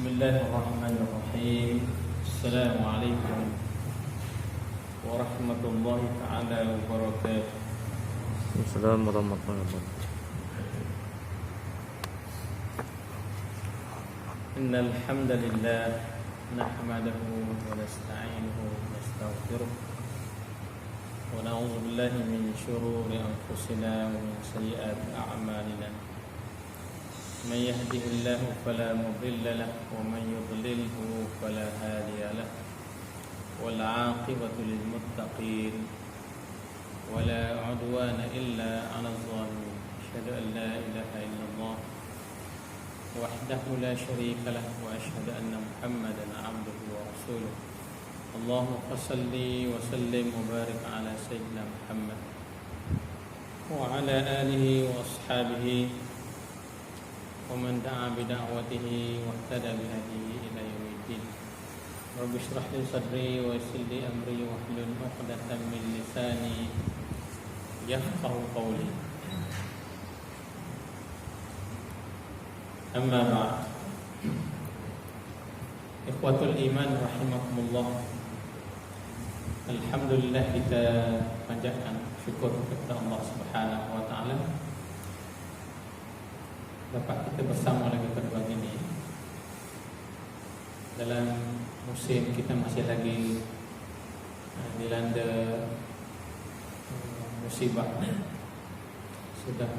Bismillahirrahmanirrahim. Assalamualaikum warahmatullahi ta'ala wabarakatuh. Assalamualaikum warahmatullahi wabarakatuh. Innal hamdalillah nahmaduhu wa nasta'inuhu wa nastaghfiruh wa na'udzu billahi min shururi anfusina wa min sayyiati a'malina. من يهده الله فلا مضل له ومن يضلله فلا هادي له والعاقبة للمتقين ولا عدوان إلا على الظالمين. أشهد أن لا إله إلا الله وحده لا شريك له وأشهد أن محمدا عبده ورسوله. اللهم صل وسلم وبارك على سيدنا محمد وعلى آله وأصحابه ومن دعا بدعوته واهتدى بهديه إلى يوم الدين. رب اشرح لي صدري ويسر لي أمري واحلل عقدة من لساني يفقهوا قولي. أما بعد. Ikhwatul iman rahimakumullah. Alhamdulillah, kita panjatkan syukur kepada Allah Subhanahu wa taala dapat kita bersama lagi pada pagi ini dalam musim kita masih lagi dilanda musibah. Sudah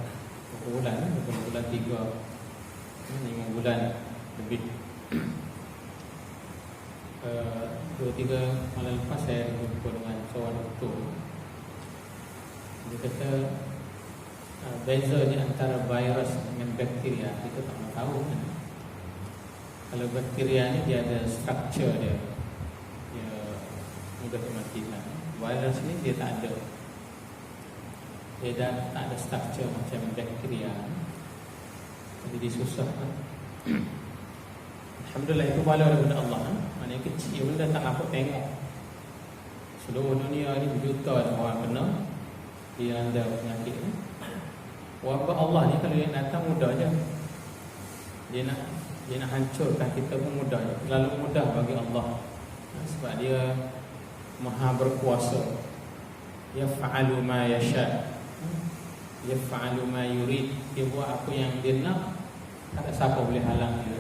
bulan 5 bulan lebih. 2-3 malam lepas saya berjumpa dengan seorang doktor. Dia kata beza ni antara virus dengan bakteria kita tak tahu kan. Kalau bakteria ni dia ada structure dia mudah dimatikan. Virus ni dia tak ada. Dia tak ada structure macam bakteria. Jadi dia susah kan. Alhamdulillah, itu bala daripada Allah. Maknanya kecil benda tak nampak tengok. Seluruh dunia ni berjuta orang kena dia ada penyakit ni. Wabak Allah ni kalau dia datang mudah je. Dia nak hancurkan kita pun mudah je. Terlalu mudah bagi Allah. Sebab dia Maha berkuasa. Yaf'alu ma yasha. Yaf'alu ma yurid. Dia buat apa yang dia nak. Tak ada siapa boleh halang dia.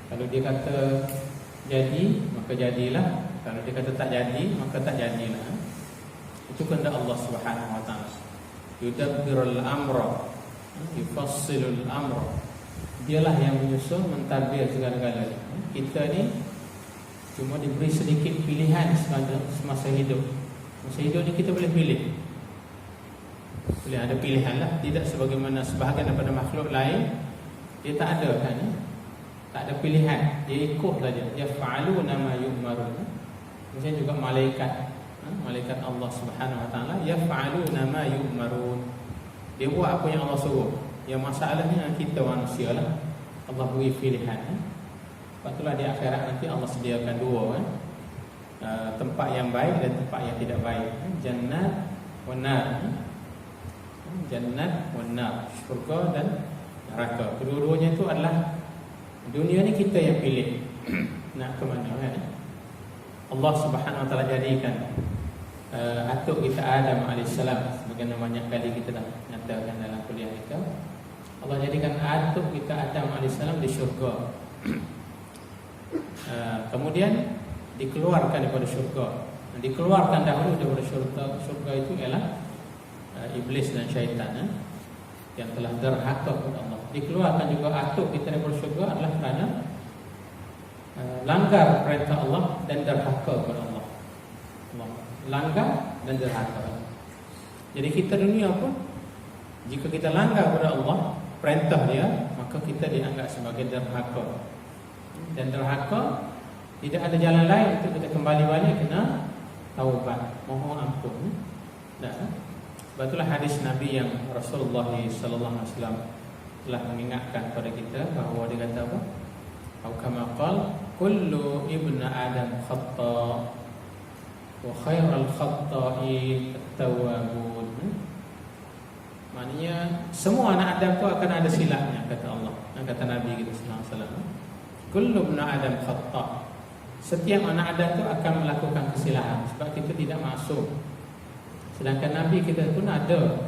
Kalau dia kata jadi, maka jadilah. Kalau dia kata tak jadi, maka tak jadilah. Itu kehendak Allah Subhanahu wa taala. Yudabbirul amra, yufassilul amra. Dialah yang menyusun, mentadbir segala-galanya. Kita ni cuma diberi sedikit pilihan semasa hidup. Masa hidup ni kita boleh pilih. Boleh ada pilihan lah. Tidak sebagaimana sebahagian daripada makhluk lain. Dia tak ada kan. Tak ada pilihan. Dia ikut saja. Yaf'aluna ma yu'marun. Macam juga malaikat. Malaikat Allah Subhanahu wa taala yaf'aluna ma yu'marun. Dia buat apa yang Allah suruh. Yang masalahnya kita manusia lah. Allah beri pilihan. Sebab itulah di akhirat nanti Allah sediakan dua tempat yang baik dan tempat yang tidak baik. Jannat wa nar. Jannat wa nar. Syurga dan neraka. Kedua-duanya itu adalah dunia ni kita yang pilih nak ke mana kan. Allah Subhanahu wa taala jadikan atuk kita Adam alaihissalam, sebagaimana banyak kali kita dah nyatakan dalam kuliah kita. Allah jadikan atuk kita Adam alaihissalam di syurga. Kemudian dikeluarkan daripada syurga. Dikeluarkan dahulu daripada syurga. Syurga itu ialah iblis dan syaitan yang telah derhaka kepada Allah. Dikeluarkan juga atuk kita daripada syurga adalah kerana langgar perintah Allah dan derhaka kepada Allah. Langgar dan derhaka. Jadi kita dunia pun, jika kita langgar kepada Allah, perintah dia, maka kita dianggap sebagai derhaka. Dan derhaka tidak ada jalan lain untuk kita kembali balik, kena taubat, mohon ampun. Sebab itulah hadis Nabi yang Rasulullah sallallahu alaihi wasallam telah mengingatkan kepada kita bahawa dia kata apa? Atau kama qala kullu ibnu adam khata wa khairul khata'in at-tawwabun. Maknanya semua anak Adam tu akan ada silapnya, kata Allah, kata Nabi kita sallallahu alaihi wasallam. kullu ibn Adam khata'. Setiap anak Adam itu akan melakukan kesilapan sebab kita tidak masuk. Sedangkan Nabi kita pun ada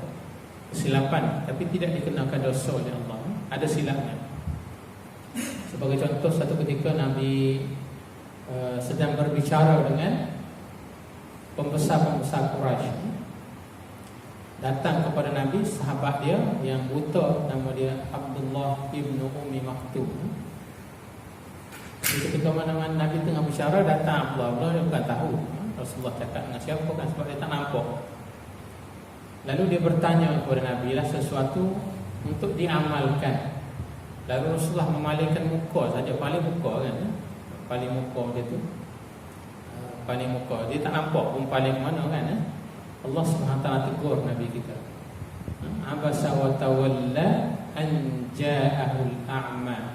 kesilapan tapi tidak dikenakan dosa oleh Allah. Ada silapnya. Sebagai contoh, satu ketika Nabi sedang berbicara dengan pembesar-pembesar Quraisy. Datang kepada Nabi sahabat dia yang buta, nama dia Abdullah ibn Ummi Maktum. Ketika mana-mana Nabi tengah bicara, datang Abdullah, dia bukan tahu Rasulullah cakap dengan siapa kan, sebab dia tak nampak. Lalu dia bertanya kepada Nabi lah sesuatu untuk diamalkan. Lalu Rasulullah memalingkan muka saja, paling muka kan, paling muka dia tu, paling muka dia tak nampak pun paling mana kan. Allah SWT tegur Nabi kita, abasa wa tawalla an ja'ahul a'ma.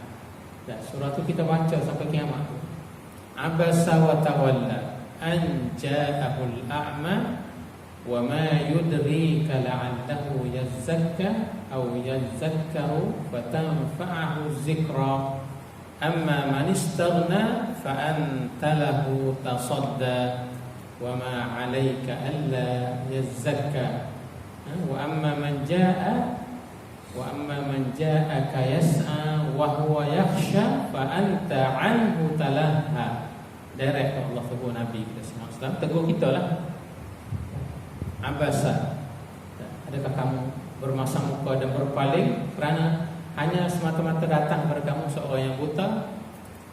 Dan surah tu kita baca sampai kiamat tu. Abasa wa tawalla an ja'ahul a'ma wa ma yudrika la'allahu yazakka aw yazakkaru fatanfa'ahu zikra amma man istaghna fa anta lahu tasadda wa ma 'alaika alla yazakka wa amma man ja'aka yas'a wa huwa yakhsha fa anta 'anhu talaha. Direct Allah tegur Nabi kita SAW, tegur kita lah. Abasa, adakah kamu bermasam muka dan berpaling kerana hanya semata-mata datang kepada kamu seorang yang buta?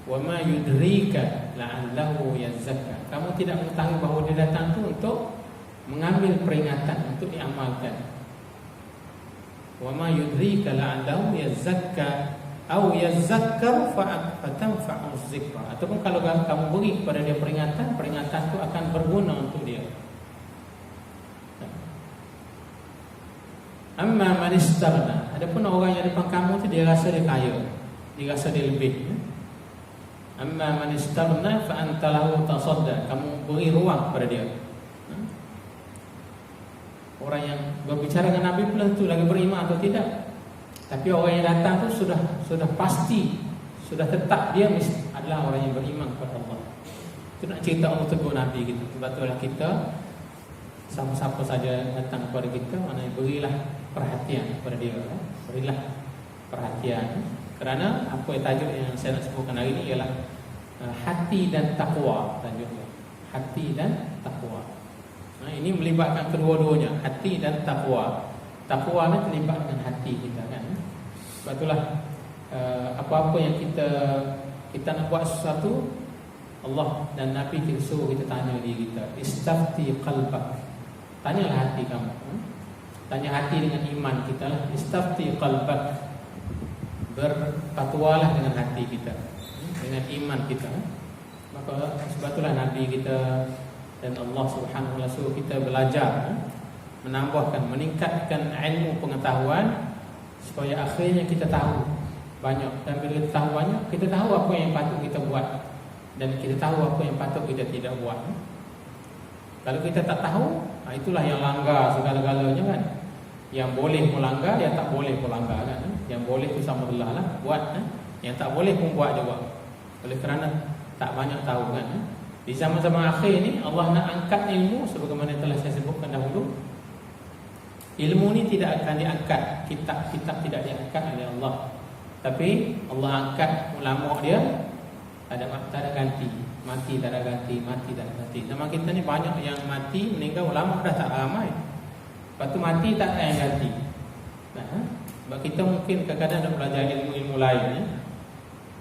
Wa ma yudrika la'allahu yazakka. Kamu tidak mengetahui bahawa dia datang tu untuk mengambil peringatan untuk diamalkan. Wa ma yudrika la'allahu yazakka aw yazakkar fatanfa'u zikra. Ataupun kalau kamu beri kepada dia peringatan, peringatan itu akan berguna untuk dia. Amma man istaghna, adapun orang yang depan kamu tu dia rasa dia kaya, dia rasa dia lebih. Amma man istaghna fa anta lahu tasadda, kamu beri ruang kepada dia. Orang yang berbicara dengan Nabi pula tu lagi beriman atau tidak. Tapi orang yang datang tu sudah pasti, sudah tetap dia adalah orang yang beriman kepada Allah. Itu nak cerita Allah tegur Nabi kita. Sebab itulah kita siapa saja datang kepada kita, maknanya berilah perhatian kepada dia, berilah perhatian. Kerana apa yang tajuk yang saya nak sebutkan hari ini ialah hati dan takwa tajuknya. Hati dan takwa. Ini melibatkan kedua-duanya, hati dan takwa. Takwa ni terlibat dengan hati kita kan. Sebab itulah apa-apa yang kita nak buat sesuatu, Allah dan Nabi kita suruh kita tanya diri kita, istafti qalbak. Tanyalah hati kamu. Tanya hati dengan iman kita lah. Istafti qalbak. Berfatwalah dengan hati kita, dengan iman kita. Maka sebab itulah Nabi kita dan Allah Subhanahu wa ta'ala suruh kita belajar, menambahkan, meningkatkan ilmu pengetahuan supaya akhirnya kita tahu banyak. Dan bila kita tahu banyak, kita tahu apa yang patut kita buat dan kita tahu apa yang patut kita tidak buat. Kalau kita tak tahu, itulah yang langgar segala-galanya kan. Yang boleh melanggar, yang tak boleh melanggar kan. Yang boleh tu sama belah lah buat, yang tak boleh pun buat juga. Oleh kerana tak banyak tahu kan. Di zaman-zaman akhir ni Allah nak angkat ilmu sebagaimana telah saya sebutkan dahulu. Ilmu ni tidak akan diangkat, kitab-kitab tidak diangkat oleh Allah. Tapi Allah angkat ulama dia, tak ada ganti. Mati tak ada ganti, mati tak ada ganti. Zaman kita ni banyak yang mati, meninggal, ulama dah tak ramai. Lepas tu mati tak ada yang ganti. Sebab kita mungkin kadang-kadang dah belajar ilmu-ilmu lain.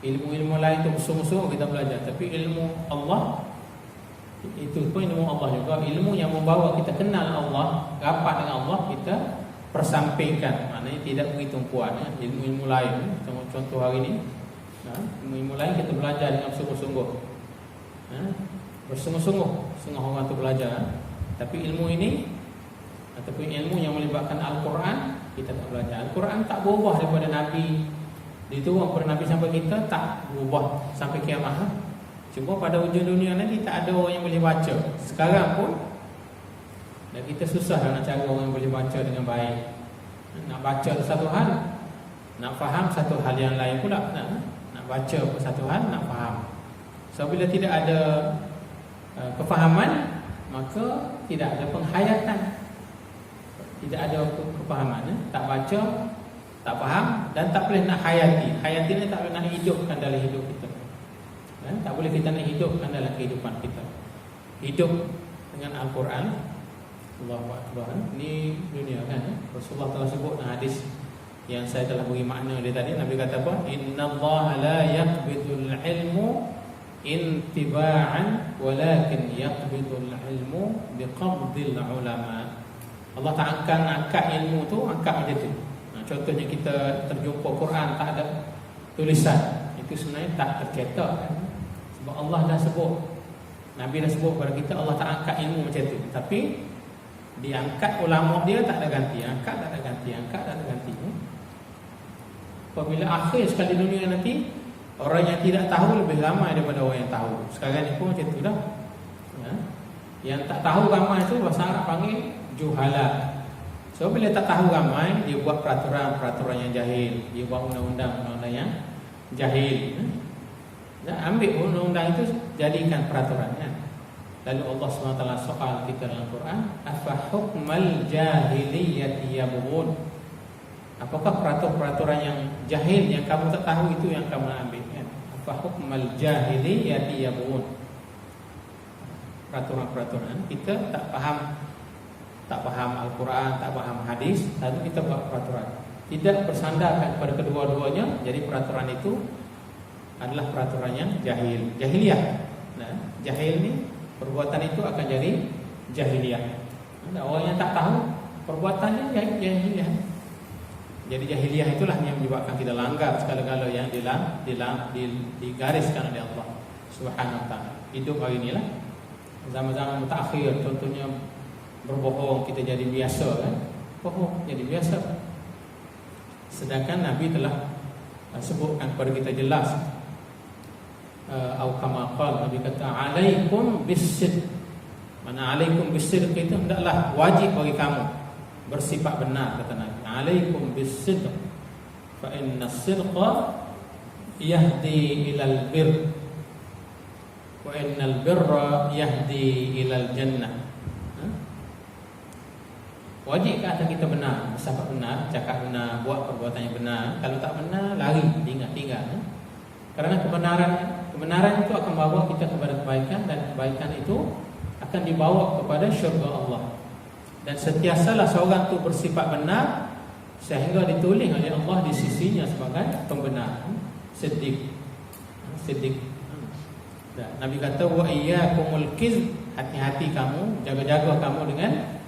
Ilmu-ilmu lain tu musuh-musuh kita belajar. Tapi ilmu Allah, itu pun ilmu Allah juga. Ilmu yang membawa kita kenal Allah, rapat dengan Allah, kita persampingkan. Maknanya tidak beri tumpuan ilmu-ilmu lain. Contoh hari ni, ilmu-ilmu lain kita belajar dengan sungguh-sungguh. Bersungguh-sungguh setengah orang tu belajar. Tapi ilmu ini ataupun ilmu yang melibatkan Al-Quran, kita tak belajar. Al-Quran tak berubah daripada Nabi diturun kepada Nabi sampai kita, tak berubah sampai kiamat. Cuma pada hujung dunia nanti tak ada orang yang boleh baca. Sekarang pun dan kita susah nak cari orang yang boleh baca dengan baik. Nak baca satu hal, nak faham satu hal yang lain pula. nak baca pun satu hal, nak faham. So bila tidak ada kefahaman, maka tidak ada penghayatan. Tidak ada kefahaman, tak baca, tak faham dan tak boleh nak hayati. Hayati ni tak boleh nak hidupkan dalam hidup kita. Tak boleh kita nak hidupkan dalam kehidupan kita. Hidup dengan Al-Quran. Allahu Akbar. Ni dunia kan. Rasulullah telah sebut dalam hadis yang saya telah beri makna dia tadi. Nabi kata apa? Innallaha la yaqbidul ilmu intiba'an walakin yaqbidul ilmu biqabdil ulama. Allah tak akan angkat ilmu tu, angkat macam tu. Contohnya kita terjumpa Quran tak ada tulisan, itu sebenarnya tak tercetak kan? Sebab Allah dah sebut, Nabi dah sebut kepada kita, Allah tak angkat ilmu macam tu. Tapi diangkat ulama dia tak ada ganti, angkat tak ada ganti, angkat tak ada ganti. Apabila akhir sekali dunia nanti, orang yang tidak tahu lebih ramai daripada orang yang tahu. Sekarang ni pun macam tu dah ya? Yang tak tahu ramai tu bahasa Arab panggil juhala. So bila tak tahu ramai, dia buat peraturan-peraturan yang jahil, dia buat undang-undang yang jahil. Dan ambil undang-undang itu jadikan peraturannya. Lalu Allah SWT soal kita dalam Quran, afa hukmal jahiliyati yabghun. Apakah peraturan-peraturan yang jahil yang kamu tak tahu itu yang kamu ambil kan? Afa hukmal jahiliyati yabghun. Peraturan-peraturan kita tak faham Al-Quran, tak faham hadis, lalu kita buat peraturan. Tidak bersandarkan kepada kedua-duanya, jadi peraturan itu adalah peraturan yang jahil, jahiliyah. Nah, jahil ni perbuatan itu akan jadi jahiliyah. Nah, orang yang tak tahu perbuatannya jahiliyah. Jadi jahiliyah itulah yang menyebabkan kita langgar segala-gala yang digariskan oleh Allah Subhanahu wa taala. Hidup hari inilah zaman-zaman mutakhir, contohnya berbohong kita jadi biasa kan? Bohong jadi biasa. Sedangkan Nabi telah sebutkan kepada kita jelas. Au kama qala, Nabi kata alaikum bis-sidq. Mana alaikum bis-sidq itu hendaklah wajib bagi kamu bersifat benar, kata Nabi. Alaikum bis-sidq fa inna as-sidqa yahdi ilal birr wa innal birra yahdi ilal jannah. Wajib ke atas kita benar, bersifat benar, cakap benar, buat perbuatan yang benar. Kalau tak benar, lari, tinggal. Kerana kebenaran itu akan bawa kita kepada kebaikan, dan kebaikan itu akan dibawa kepada syurga Allah. Dan sentiasalah seorang itu bersifat benar sehingga ditulis oleh Allah di sisinya sebagai pembenar, siddiq. Nabi kata wa iyyakumul kizb, hati-hati kamu, jaga-jaga kamu dengan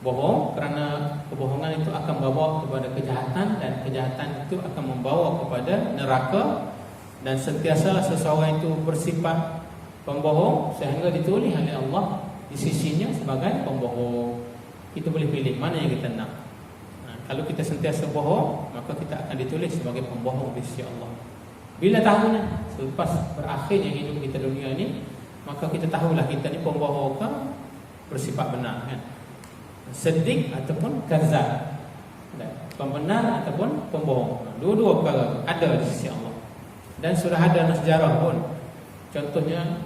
bohong, kerana kebohongan itu akan membawa kepada kejahatan, dan kejahatan itu akan membawa kepada neraka. Dan sentiasalah seseorang itu bersifat pembohong sehingga ditulis oleh Allah di sisinya sebagai pembohong. Kita boleh pilih mana yang kita nak. Kalau kita sentiasa bohong, maka kita akan ditulis sebagai pembohong di sisi Allah. Bila tahunya, selepas berakhirnya hidup kita dunia ini, maka kita tahulah kita ni pembohong ke bersifat benar kan? Siddiq ataupun kazab, pembenar ataupun pembohong. Dua-dua perkara ada di sisi Allah. Dan sudah ada sejarah pun. Contohnya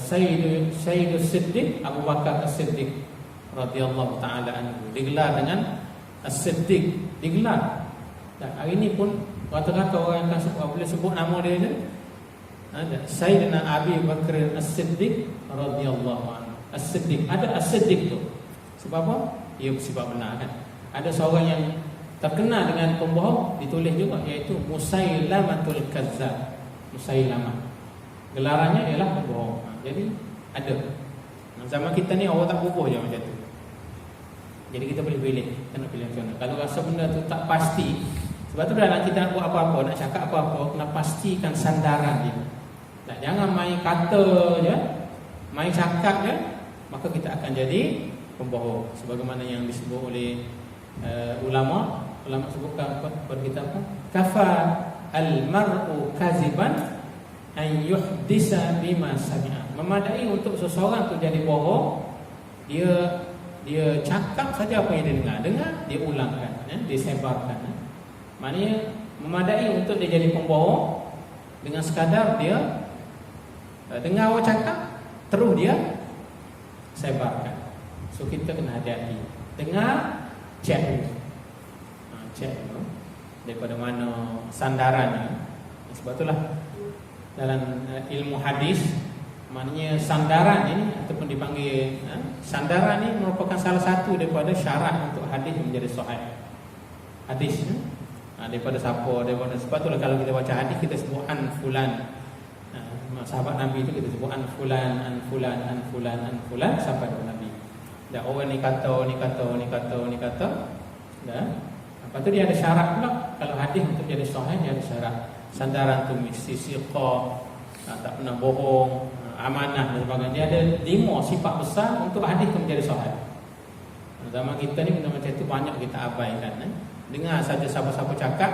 Sayyidus Siddiq Abu Bakar As-Siddiq radhiyallahu taala anhu digelar dengan As-Siddiq, digelar. Dan hari ini pun rata-rata orang akan sebut nama dia je. Ada Sayyidina Abi Bakar As-Siddiq radhiyallahu anhu. As-Siddiq, ada As-Siddiq tu. Sebab apa? Ia bersifat benar kan. Ada seorang yang terkenal dengan pembohong, ditulis juga, iaitu Musailamatul Kazzab. Musailamah, gelarannya ialah pembohong. Jadi ada. Zaman kita ni orang tak bubuh je macam tu. Jadi kita boleh pilih, kita nak pilih macam mana. Kalau rasa benda tu tak pasti, sebab tu dalam kita nak buat apa-apa, nak cakap apa-apa, kena pastikan sandaran dia. Tak, jangan main kata je, main cakap je, maka kita akan jadi pembohong. Sebagaimana yang disebut oleh ulama sebutkan kepada kita apa? Kafa al-mar'u kaziban an yuhdisa bima sami'a. Memadai untuk seseorang tu jadi bohong, dia cakap saja apa yang dia dengar, dia ulangkan, dia sebarkan. Maknanya memadai untuk dia jadi pembohong Dengan sekadar dia dengar orang cakap, terus dia sebarkan. So kita kena hati-hati. Dengar, cek dulu. Cek dulu daripada mana sandarannya. Sebab itulah dalam ilmu hadis, maknanya sandaran ini ataupun dipanggil sandaran ini merupakan salah satu daripada syarat untuk hadis menjadi sahih. Hadis daripada siapa, daripada sebab itulah kalau kita baca hadis kita sebut an fulan. Sahabat Nabi itu kita sebut an fulan, an fulan, an fulan, an fulan sampai kepada Nabi. Dan orang ni kata, ni kata, ni kata, ni kata. Dan lepas tu dia ada syarat pula. Kalau hadis untuk jadi sahih dia ada syarat. Sandaran tu mesti siqah, tak pernah bohong, amanah dan sebagainya. Dia ada 5 sifat besar untuk hadis itu menjadi sahih. Zaman kita ni benda macam itu banyak kita abaikan. Dengar saja siapa-siapa cakap,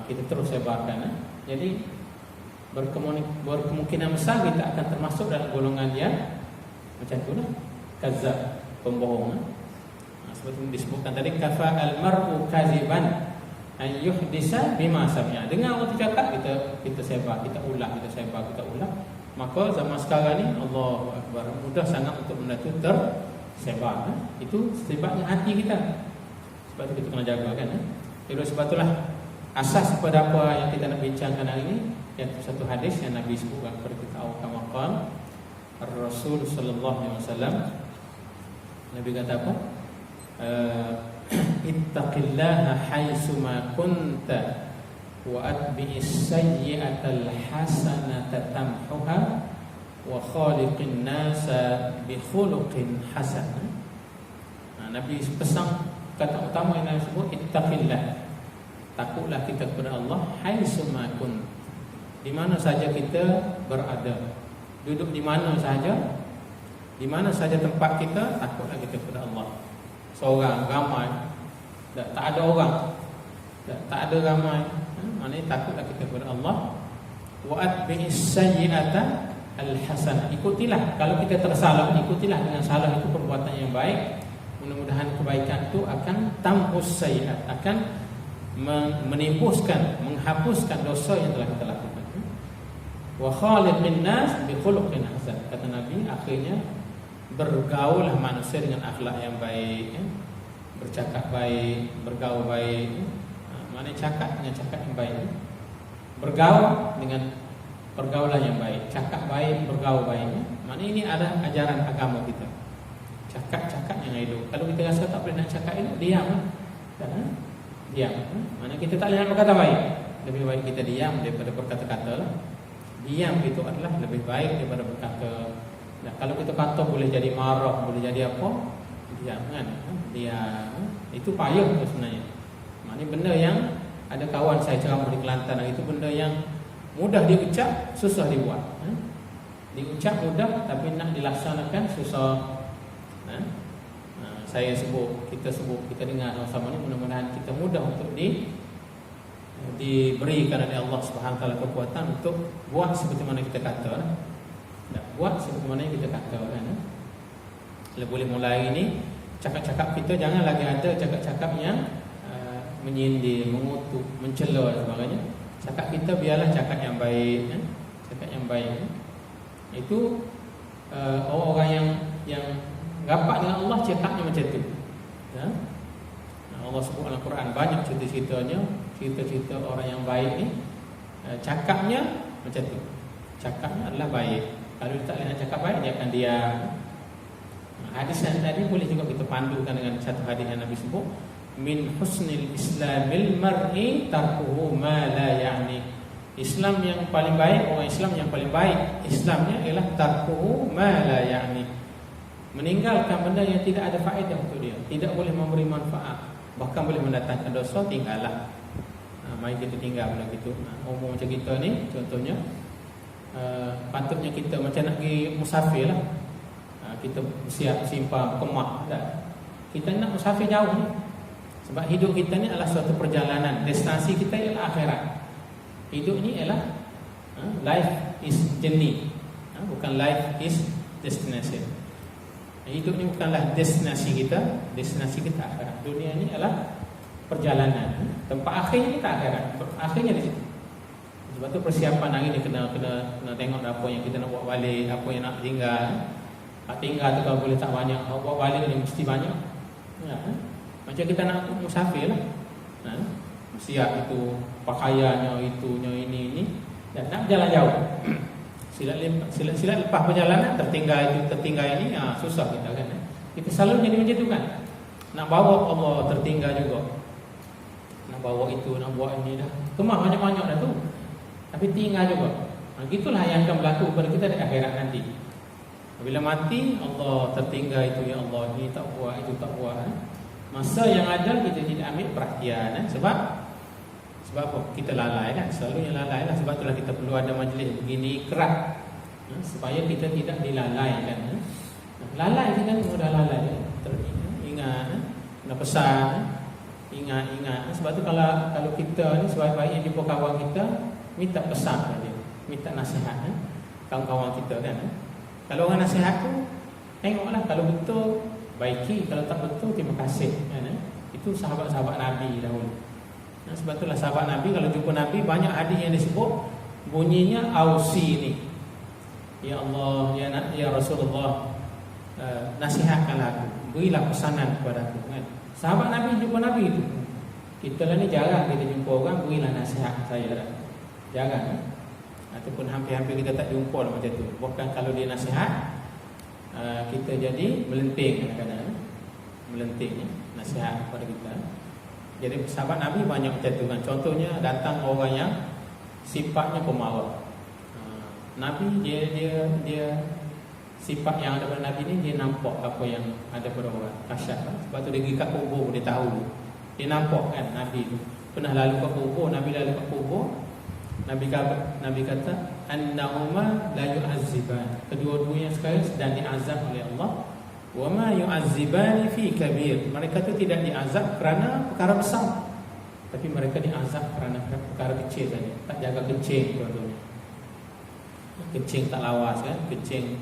kita terus sebarkan. Jadi berkemungkinan besar kita akan termasuk dalam golongan dia macam tu lah, kazzab, pembohong. Seperti disebutkan tadi, kafa al-mar'u kaziban an yuhdisa bima sami'a. Dengar orang tu cakap, kita sebar, kita ulang, kita sebar, kita ulang. Maka zaman sekarang ni Allahu akbar, mudah sangat untuk benda tu tersebar. Itu sebabnya hati kita. Sebab tu kita kena jaga kan. Jadi sebab itulah asas kepada apa yang kita nak bincangkan hari ini, iaitu satu hadis yang Nabi sebutkan kepada kita, awqamaqan Rasul sallallahu alaihi wasallam. Nabi kata apa? Ittaqillaha haitsuma kunta wa atbi'is sayyi'atal hasanata tamhuha wa khaliqin nasa bi khuluqin hasan. Nabi pesan kata utama yang Nabi sebut, ittaqillah, takutlah kita kepada Allah, haitsuma kun, di mana saja kita berada, duduk di mana saja, di mana saja tempat kita, takutlah kita kepada Allah. Seorang, ramai, tak ada orang, tak ada ramai, maknanya takutlah kita kepada Allah. Wa atbi'is sayyi'ata al-hasanah, ikutilah kalau kita tersalah, ikutilah dengan salah itu perbuatan yang baik. Mudah-mudahan kebaikan itu akan tamhus sayyi'at, akan menembuskan, menghapuskan dosa yang telah kita lakukan. Wa khaliqin nas bi khuluqin hasan, kata Nabi, akhirnya bergaullah manusia dengan akhlak yang baik, bercakap baik, bergaul baik. Maknanya cakap dengan cakap yang baik, bergaul dengan pergaulan yang baik, cakap baik, bergaul baik. Maknanya ini adalah ajaran agama kita. Cakap-cakap yang elok. Kalau kita rasa tak boleh nak cakap elok, diam. Diam. Mana kita tak boleh nak berkata baik, lebih baik kita diam daripada berkata-kata lah. Diam itu adalah lebih baik daripada berkata. Nah, kalau kita kata boleh jadi marah, boleh jadi apa, diam kan. Diam. Itu payah tu sebenarnya. Maknanya benda yang ada kawan saya ceramah di Kelantan, itu benda yang mudah diucap, susah dibuat. Diucap mudah, tapi nak dilaksanakan susah. Saya sebut, kita dengar sama-sama ni, mudah-mudahan kita mudah untuk diberikan oleh Allah Subhanahu Wa Taala kekuatan untuk buat seperti mana kita kata. Buat seperti mana yang kita kata kan. Kalau boleh mulai ini, cakap-cakap kita jangan lagi ada cakap-cakap yang menyindir, mengutuk, mencela dan sebagainya. Cakap kita biarlah cakap yang baik, cakap yang baik. Itu orang-orang yang rapat dengan Allah cakapnya macam tu. Allah sebut dalam Quran banyak cerita-ceritanya, cerita-cerita orang yang baik ni, cakapnya macam tu. Cakapnya adalah baik. Kalau dia tak nak cakap baik, dia akan diam. Hadis yang tadi boleh juga kita pandukan dengan satu hadis yang Nabi sebut, min husnil islamil mar'i tarkuhu ma la ya'ni. Islam yang paling baik, orang Islam yang paling baik Islamnya ialah tarkuhu ma la ya'ni, meninggalkan benda yang tidak ada faedah untuk dia, tidak boleh memberi manfaat, bahkan boleh mendatangkan dosa, tinggallah. Mari kita tinggal benda gitu. Umur macam kita ni, contohnya patutnya kita macam nak pergi musafir lah. Kita siap simpan kemah dah. Kita nak musafir jauh ni, sebab hidup kita ni adalah suatu perjalanan. Destinasi kita ialah akhirat. Hidup ni ialah life is journey, bukan life is destination. Hidup ni bukanlah destinasi kita akhirat. Dunia ni adalah perjalanan. Tempat akhirnya kita akhirat. Akhirnya di situ. Sebab tu persiapan hari ni kena tengok apa yang kita nak buat balik, apa yang nak tinggal. Nak tinggal tu kalau boleh tak banyak, buat balik ni mesti banyak. Ya, macam kita nak musafir lah. Siap itu pakaiannya, itunya, ini dan nak jalan jauh. Silat lepas perjalanan tertinggal ini, susah kita kan. Kita selalu jadi macam tu kan. Nak bawa Allah tertinggal juga. Nak bawa itu, nak buat ini dah. Kemah banyak-banyak dah tu. Tapi tinggal juga. Gitulah yang akan berlaku kepada kita di akhirat nanti. Bila mati, Allah tertinggal itu, ya Allah, ini tak buat, itu tak buat. Masa yang ada kita tidak ambil perhatian. Sebab apa? Kita lalai kan. Selalunya lalai lah. Sebab itulah kita perlu ada majlis begini kerat, supaya kita tidak dilalaikan. Lalai kita ni mudah lalai. Ingat, nak pesan, ingat. Sebab tu kalau kita ni sebaik-baiknya jumpa kawan kita, minta pesan pada dia, minta nasihat kawan-kawan kita kan. Kalau orang nasihat tu, tengoklah, kalau betul baiki, kalau tak betul terima kasih kan. Itu sahabat-sahabat Nabi dahulu. Sebab itulah sahabat Nabi kalau jumpa Nabi, banyak hadis yang disebut bunyinya ausi ni. Ya Allah, ya Rasulullah, nasihatkanlah aku, berilah pesanan kepada aku kan. Sahabat Nabi jumpa Nabi itu. Kita lah ni jarang kita jumpa orang berilah nasihat saya dah. Jarang kan? Ataupun hampir-hampir kita tak jumpa lah macam tu. Bukan kalau dia nasihat, kita jadi melenting kadang-kadang. Melenting nasihat kepada kita. Jadi sahabat Nabi banyak macam tu kan. Contohnya datang orang yang sifatnya pemarah. Nabi dia sifat yang ada pada Nabi ni, dia nampak apa yang ada pada orang. Kasyaf kan? Sebab tu dia pergi kat kubur, dia tahu. Dia nampak kan Nabi tu. Pernah lalu kat kubur, Nabi lalu kat kubur. Nabi kata annahuma la yu'azziban. Kedua-duanya sekarang sedang diazab oleh Allah. Wa ma yu'azzibani fi kabir. Mereka tu tidak diazab kerana perkara besar, tapi mereka diazab kerana perkara kecil saja. Tak jaga kencing dua-duanya. Kencing tak lawas kan, kencing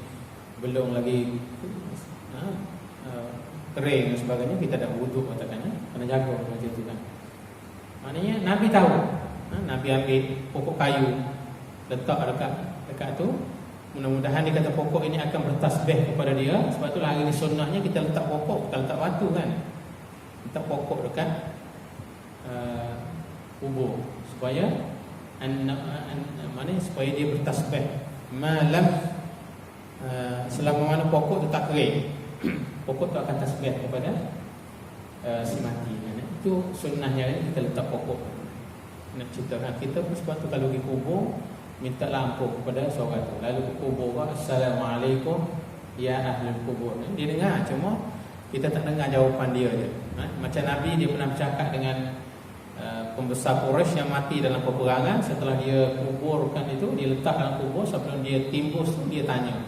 belum lagi kering dan sebagainya, kita dah wuduk katakan, kena jaga macam tu kan. Maknanya Nabi tahu. Nabi ambil pokok kayu, letak dekat tu. Mudah-mudahan dia kata pokok ini akan bertasbih kepada dia. Sebab itulah hari ni sunnahnya kita letak pokok, kita letak batu kan. Letak pokok dekat kubur supaya supaya dia bertasbih malam, selama mana pokok tu tak kering. Pokok tu akan tasbih kepada si mati kan? Itu sunnahnya kita letak pokok. Nak ceritakan kita pun sebab tu kalau pergi kubur, minta lampu kepada seorang tu. Lalu ke kubur, Assalamualaikum ya ahlul kubur. Dia dengar, cuma kita tak dengar jawapan dia je. Macam Nabi, dia pernah bercakap dengan pembesar Quraisy yang mati dalam peperangan. Setelah dia kuburkan itu, dia letak dalam kubur, sebelum dia timbus dia tanya,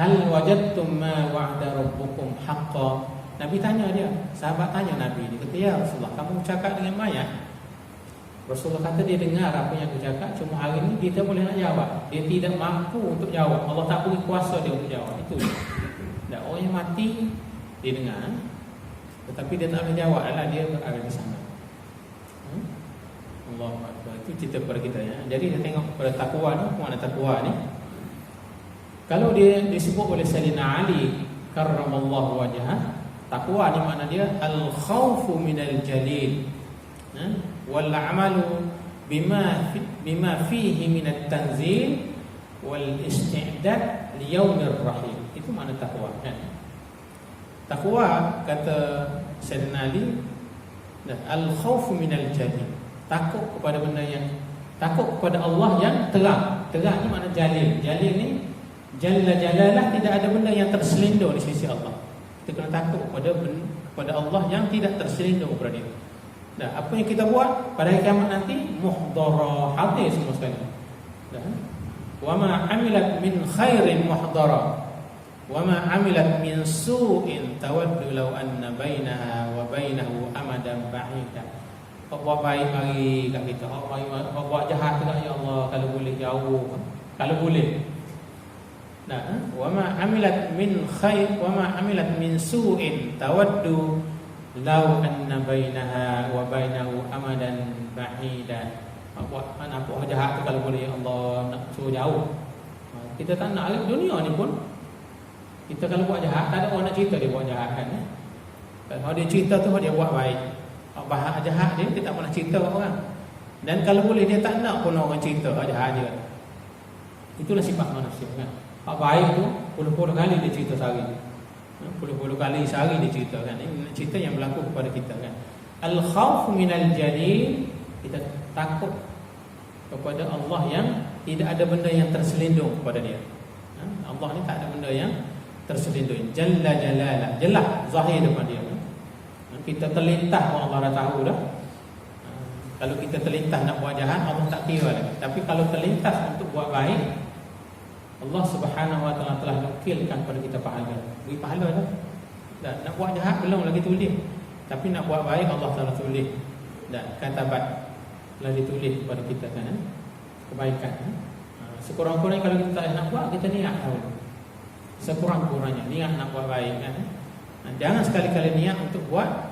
hal wajadtum ma wa'ada rabbukum haqqan. Nabi tanya dia, sahabat tanya Nabi, dia kata, ya Rasulullah, kamu bercakap dengan mayat? Rasulullah kata dia dengar apa yang aku cakap, cuma hari ni dia tak boleh nak jawab. Dia tidak mampu untuk jawab. Allah tak beri kuasa dia untuk jawab. Itu dia. Dan orang yang mati dia dengar, tetapi dia tak boleh jawab. Adalah dia berada di sana. Allahu Akbar. Itu cerita kepada kita ya. Jadi kita tengok pada takwa ni, mana takwa ni. Kalau dia disebut oleh Sayyidina Ali karramallahu wajhah, takwa ni makna dia al-khawfu minal jalil. Wal amalu bima fihi minat tanzil wal isti'dad li yaumir rahim. Itu makna takwa kan. Takwa kata Sayyidina Ali, al khaufu minal jalil, takut kepada benda yang, takut kepada Allah yang terang. Terang ni makna jalil. Jalil ni jalla jalalah, tidak ada benda yang terselindung di sisi Allah. Kita kena takut kepada Allah yang tidak terselindung kepada dia. Nah, apa yang kita buat pada hari kiamat nanti muhdara, hadir semua sekali. Wa ma amilat min khairin muhdara wa ma amilat min su'in tawaddu law anna bainaha wa bainahu amadan ba'ida. Kau buat baik mari kat kita, kau buat jahat juga ya Allah, kalau boleh jauh, kalau boleh. Nah, wa ma amilat min khair wa ma amilat min su'in tawaddu law anna bainaha wa bainahu amadan ba'idan. buat nampak orang jahat tu kalau boleh Allah nak suruh jauh. Kita tak nak dunia ni pun. Kita kalau buat jahat, tak ada orang nak cerita dia buat jahat kan. Kalau dia cerita tu dia buat baik. Bahak jahat dia tak pernah cerita kat orang. Dan kalau boleh dia tak nak pun orang cerita jahat dia. Itulah sifat manusia kan. Hak baik tu puluh-puluh kali dia cerita sehari. Puluh-puluh kali sehari dia cerita kan. Ini cerita yang berlaku kepada kita kan. Al-khawf minal jalil, kita takut kepada Allah yang tidak ada benda yang terselindung kepada dia. Allah ni tak ada benda yang terselindung. Jalla jalala, jelas zahir depan dia. Kita terlintas pun Allah dah tahu dah. Kalau kita terlintas nak buat jahat, Allah tak kira lagi. Tapi kalau terlintas untuk buat baik, Allah Subhanahu Wa Taala telah nukilkan pada kita pahala. Beri pahala dah. Dan nak buat jahat belum lagi tulis. Tapi nak buat baik Allah Taala tulis. Dan katabat telah ditulis kepada kita kan, kebaikan. Sekurang-kurangnya kalau kita tak nak buat, kita niat tahu. Sekurang-kurangnya niat nak buat baik kan. Jangan sekali-kali niat untuk buat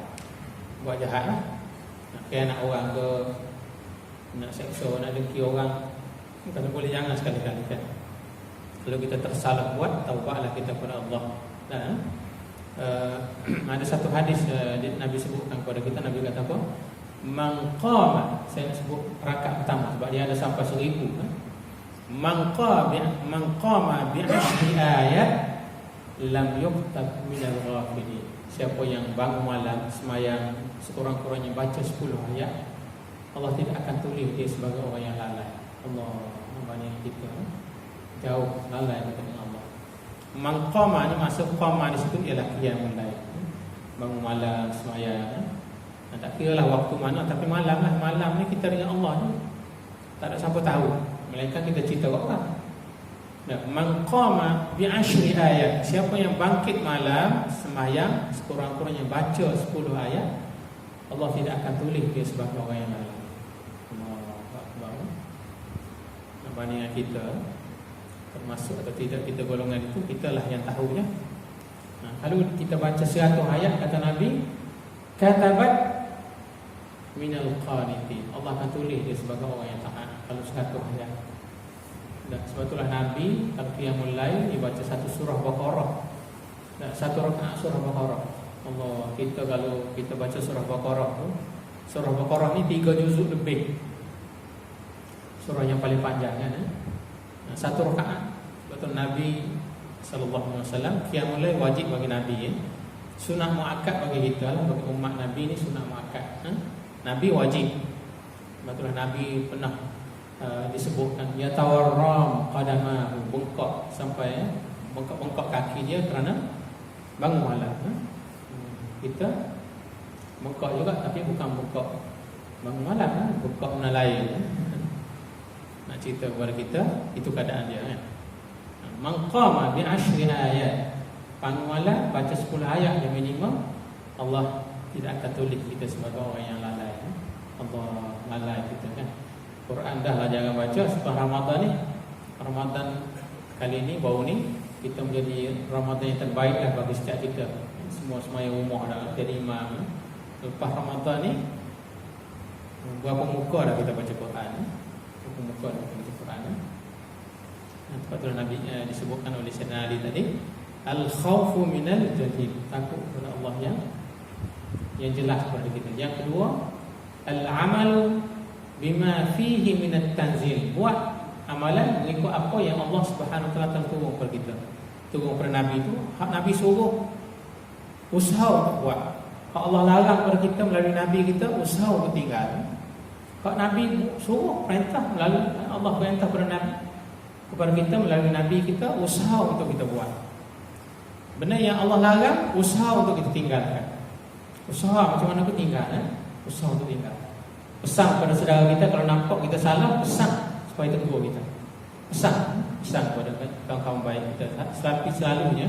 jahat lah. Nak kaya nak orang ke, nak seksa, nak dengki orang. Kalau boleh jangan sekali-kali kan. Kalau kita tersalah buat, taubatlah kita kepada Allah. Dan ada satu hadis Nabi sebutkan kepada kita. Nabi kata apa? Man qama, saya nak sebut rakaat pertama sebab dia ada sampai 1000 kan? Man qama bi 10 ayat lam yuktab minal ghafilin. Siapa yang bangun malam semayang sekurang-kurangnya baca 10 ayat, Allah tidak akan tulis dia sebagai orang yang lalai. Allah membani kita jauh lalai dengan Allah. Man qama ni maksud qama di situ ialah qiyamul lail. Bangun malam semayang. Tak kira lah waktu mana, tapi malam lah. Malam ni kita dengan Allah ni tak ada siapa tahu, melainkan kita cerita kat orang. Man qama bi 10 ayat, siapa yang bangkit malam sembahyang sekurang-kurangnya baca 10 ayat, Allah tidak akan tulis dia sebagai orang yang lain. Allahu akbar. Namanya kita termasuk atau tidak kita golongan itu, kitalah yang tahunya. Kalau kita baca 100 ayat, kata Nabi, katabat minal qanitin, Allah akan tulis dia sebagai orang yang taat. Kalau 100 ayat. Dan sebab itulah Nabi kalau qiyamul lail dibaca satu surah Baqarah. Dan satu rakaat surah Baqarah. Allah, kita kalau kita baca surah Baqarah tu, surah Baqarah ni 3 juzuk lebih. Surah yang paling panjang kan. Satu rakaat. Betul Nabi sallallahu alaihi wasallam qiyamul lail wajib bagi Nabi Sunnah muakkad bagi kita lah, bagi umat Nabi ni sunnah muakkad. Nabi wajib. Betul Nabi pernah disebutkan ya tawarram qadamahu, bengkok sampai bengkok kaki dia kerana bangun malam. Kita bengkok juga tapi bukan bengkok bangun malam, bengkok benda lain. Nak cerita kepada kita itu keadaan dia kan. Man qama bi 10 ayat, bangun malam baca 10 ayat yang minimum, Allah tidak akan tulis kita sebagai orang yang lalai. Allah lalai kita kan. Quran dah lah jangan baca sebab Ramadan ni. Ramadan kali ni baru ni kita menjadi Ramadan yang terbaik lah bagi setiap kita. Semua semayang rumah dah jadi imam. Lepas Ramadan ni berapa muka dah kita baca Quran. Berapa muka dah kita baca Quran. Sebab tu Nabi disebutkan oleh Sayyidina Ali tadi, al-khawfu minal jahil, takut kepada Allah yang jelas kepada kita. Yang kedua, al-amalu bima fihi minat tanzil, buat amalan mengikut apa yang Allah Subhanahu wa taala turun kepada kita. Turun kepada Nabi itu, hak Nabi suruh usaha untuk buat. Hak Allah larang kepada kita melalui Nabi kita, usaha untuk tinggal. Hak Nabi suruh perintah melalui Allah perintah kepada kita melalui Nabi kita, usaha untuk kita buat. Benda yang Allah larang, usaha untuk kita tinggalkan. Usaha macam mana kita tinggal usaha untuk tinggal. Pesan kepada saudara kita, kalau nampak kita salah, pesan supaya tegur kita. Pesan kepada kawan-kawan baik kita. Selalunya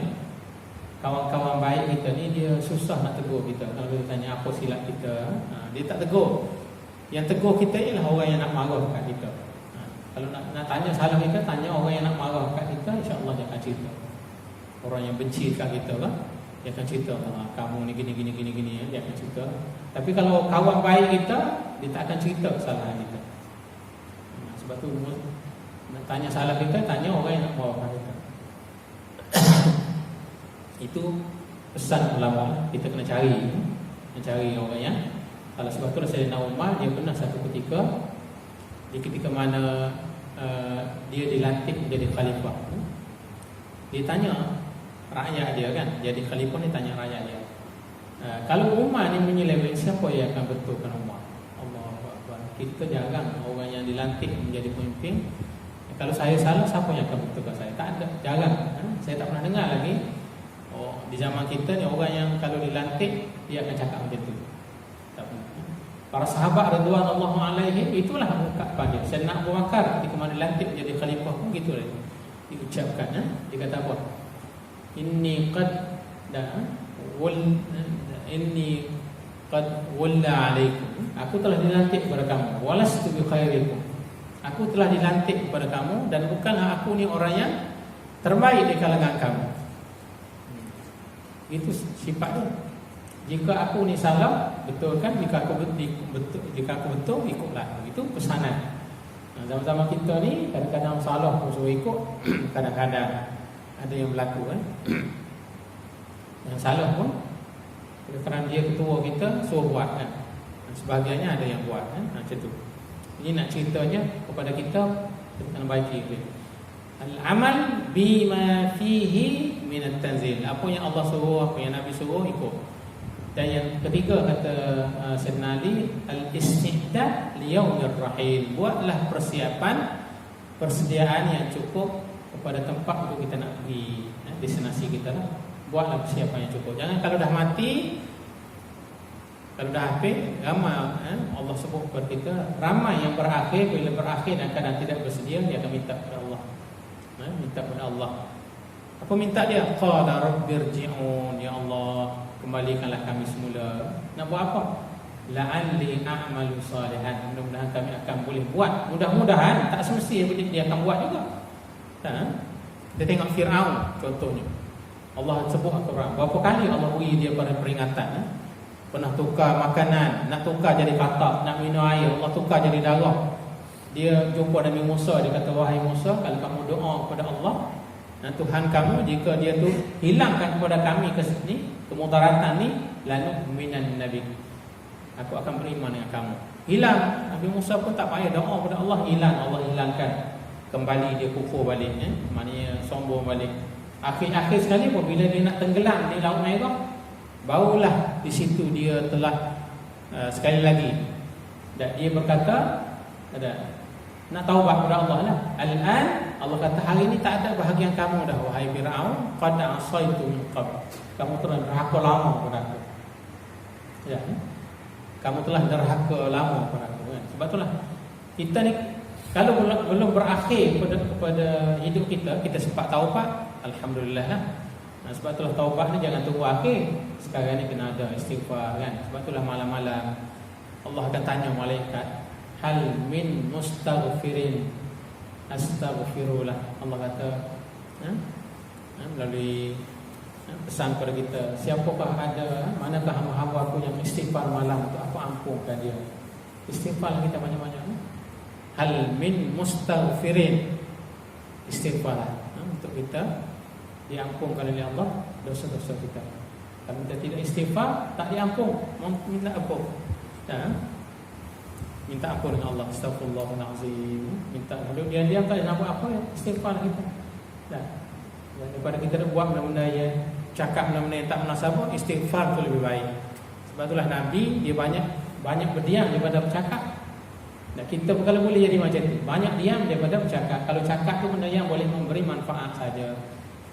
kawan-kawan baik kita ni dia susah nak tegur kita. Kalau kita tanya apa silap kita, dia tak tegur. Yang tegur kita ialah orang yang nak marah kat kita. Kalau nak tanya salah kita, tanya orang yang nak marah kat kita, insya-Allah dia akan cerita. Orang yang benci kat kita lah, dia akan cerita, kamu ni gini, dia akan cerita. Tapi kalau kawan baik kita, dia tak akan cerita kesalahan kita. Sebab tu nak tanya salah kita, tanya orang yang nak bawa kita. Itu pesan ulama, kita kena cari orang yang. Kalau sebab tu Sayyidina Umar, dia pernah satu ketika, di ketika mana dia dilantik menjadi khalifah, dia tanya rakyat dia kan, jadi khalifah ni tanya rakyat dia, kalau Umar ni menyeleweng, siapa yang akan betulkan Umar? Allah Akbar. Kita jarang orang yang dilantik menjadi pemimpin. Kalau saya salah, siapa yang akan betulkan saya? Tak ada, jarang. Saya tak pernah dengar lagi. Di zaman kita ni orang yang kalau dilantik dia akan cakap macam tu. Tak pernah. Para sahabat radhiyallahu alaihim itulah ungkapan dia. Sayyidina Abu Bakar ketika mana dilantik menjadi khalifah pun gitu lah. Diucapkan, dia kata apa? Inni qad walla alaikum. Aku telah dilantik kepada kamu. Walastu bi khairikum. Aku telah dilantik kepada kamu dan bukanlah aku ni orang yang terbaik di kalangan kamu. Itu sifat dia. Jika aku ni salah, betulkan. Jika aku betul, ikutlah. Itu pesanan. Zaman-zaman kita ni kadang-kadang salah pun suruh ikut. Kadang-kadang ada yang berlaku kan. Yang salah pun kerana dia ketua kita, suruh buat kan. Sebahagiannya ada yang buat kan. Macam tu. Ini nak ceritanya kepada kita kena baiki dia. Al-amal bima fihi min at-tanzil. Apa yang Allah suruh, apa yang Nabi suruh, ikut. Dan yang ketiga kata Sayyidina Ali, al-isti'dad li yaumir rahil. Buatlah persediaan yang cukup kepada tempat untuk kita nak pergi, destinasi kita lah. Buatlah persiapan yang cukup. Jangan kalau dah mati, kalau dah akhir, ramai Allah sebut kepada kita, ramai yang berakhir, bila berakhir dan kadang tidak bersedia, dia akan minta kepada Allah. Minta kepada Allah. Apa minta dia? Qala rabbirji'un, ya Allah, kembalikanlah kami semula. Nak buat apa? La'alli a'malu salihan. Mudah-mudahan kami akan boleh buat. Mudah-mudahan, tak semestinya dia akan buat juga. Kita tengok Fir'aun contohnya. Allah sebut Al-Quran, berapa kali Allah beri dia pada peringatan. Pernah tukar makanan, nak tukar jadi katak, nak minum air, Allah tukar jadi darah. Dia jumpa Nabi Musa, dia kata, wahai Musa, kalau kamu doa kepada Allah dan Tuhan kamu, jika dia tu hilangkan kepada kami kemudaratan ni, lanu minan nabi, aku akan beriman dengan kamu. Hilang, Nabi Musa pun tak payah doa kepada Allah, hilang, Allah hilangkan. Kembali dia kufur balik, maknanya sombong balik. Akhir-akhir sekali pun bila dia nak tenggelam di Laut Merah, barulah di situ dia telah sekali lagi dan dia berkata, nak taubat kepada Allah lah. Al-an, Allah kata, hari ini tak ada bahagian kamu dah, wahai Fir'aun, qad asaitu min qabl. Kamu telah derhaka lama kepada aku. Ya, kamu telah derhaka lama kepada aku. Sebab itulah kita ni kalau belum berakhir kepada hidup kita, kita sempat taubat, alhamdulillah lah. Sebab itulah taubat ni jangan tunggu akhir. Sekarang ni kena ada istighfar kan. Sebab itulah malam-malam Allah akan tanya malaikat, hal min mustaghfirin astaghfirullah. Allah kata melalui pesan kepada kita, siapakah ada, manakah hamba-hamba aku yang istighfar malam untuk aku ampunkan dia. Istighfar kita banyak-banyak. Hal min mustaghfirin, istighfar untuk kita diampunkan oleh Allah dosa-dosa kita. Kalau kita tidak istighfar, tak diampun. Minta ampun. Minta ampun dengan Allah. Astaghfirullahalazim. Minta. Lalu dia tak nak buat apa ya? Istighfar kita. Daripada kita buat benda-benda yang cakap benda-benda yang tak munasabah, istighfar tu lebih baik. Sebab itulah Nabi dia banyak berdiam daripada bercakap. Dan kita kalau boleh jadi macam tu, banyak diam daripada bercakap. Kalau cakap tu benda yang boleh memberi manfaat saja.